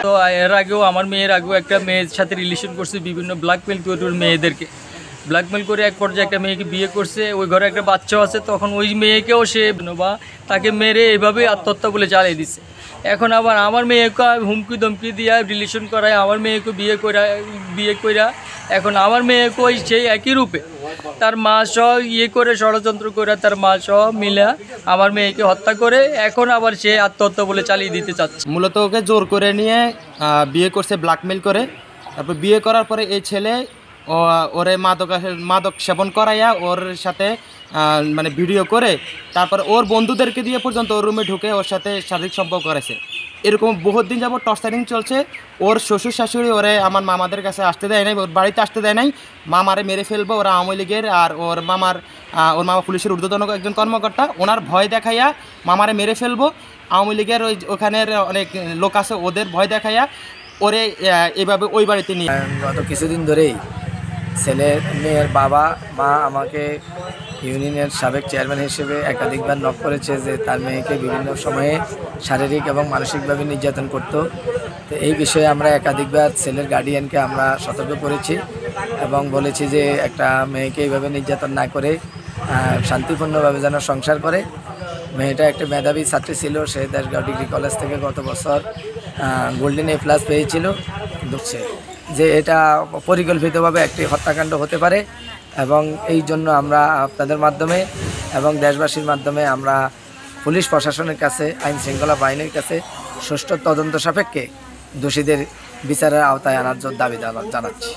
তো এর আগেও আমার মেয়ের আগেও একটা মেয়ের সাথে রিলেশন করছে, বিভিন্ন ব্ল্যাকমেল করে মেয়েদেরকে ব্ল্যাকমেল করে এক পর্যায়ে একটা মেয়েকে বিয়ে করছে, ওই ঘরে একটা বাচ্চাও আছে। তখন ওই মেয়েকেও সে বা তাকে মেরে এভাবে আত্মহত্যা বলে চালিয়ে দিচ্ছে। এখন আবার আমার মেয়েকে হুমকি ধমকি দিয়ে রিলেশন করায়, আমার মেয়েকে বিয়ে করা এখন আমার মেয়েকে ওই সেই একই রূপে তার মা সহ করে ষড়যন্ত্র করে তার মা সহ মিলে আমার মেয়েকে হত্যা করে এখন আবার সে আত্মহত্যা বলে চালিয়ে দিতে চাচ্ছে। মূলত ওকে জোর করে নিয়ে বিয়ে করছে, ব্ল্যাকমেল করে। তারপর বিয়ে করার পরে এই ছেলে ওরে মাদক সেবন করাইয়া ওর সাথে মানে ভিডিও করে তারপর ওর বন্ধুদেরকে দিয়ে পর্যন্ত ওর রুমে ঢুকে ওর সাথে শারীরিক সম্পর্ক করেছে। এরকম বহুত দিন যাবত টর্চারিং চলছে। ওর শ্বশুর শাশুড়ি ওরে আমার মামাদের কাছে আসতে দেয় নাই, ওর বাড়িতে আসতে দেয় নাই। মামারে মেরে ফেলবো, ওরা আওয়ামী লীগের আর ওর মামা পুলিশের ঊর্ধ্বতন একজন কর্মকর্তা, ওনার ভয় দেখাইয়া মামারে মেরে ফেলবো। আওয়ামী লীগের ওখানের অনেক লোক আছে, ওদের ভয় দেখাইয়া ওরে এভাবে ওই বাড়িতে নিয়ে গত কিছুদিন ধরেই ছেলের মেয়ের বাবা মা আমাকে ইউনিয়নের সাবেক চেয়ারম্যান হিসেবে একাধিকবার নক করেছে যে তার মেয়েকে বিভিন্ন সময়ে শারীরিক এবং মানসিকভাবে নির্যাতন করত। তো এই বিষয়ে আমরা একাধিকবার ছেলের গার্ডিয়ানকে আমরা সতর্ক করেছি এবং বলেছি যে একটা মেয়েকে এইভাবে নির্যাতন না করে শান্তিপূর্ণভাবে যেন সংসার করে। মেয়েটা একটা মেধাবী ছাত্রী ছিল, সে দেশগাঁও ডিগ্রি কলেজ থেকে গত বছর গোল্ডেন A+ পেয়েছিল। বুঝছে যে এটা পরিকল্পিতভাবে একটি হত্যাকাণ্ড হতে পারে এবং এই জন্য আমরা আপনাদের মাধ্যমে এবং দেশবাসীর মাধ্যমে আমরা পুলিশ প্রশাসনের কাছে, আইন শৃঙ্খলা বাহিনীর কাছে সুষ্ঠু তদন্ত সাপেক্ষে দোষীদের বিচারের আওতায় আনার জন্য দাবি জানাচ্ছি।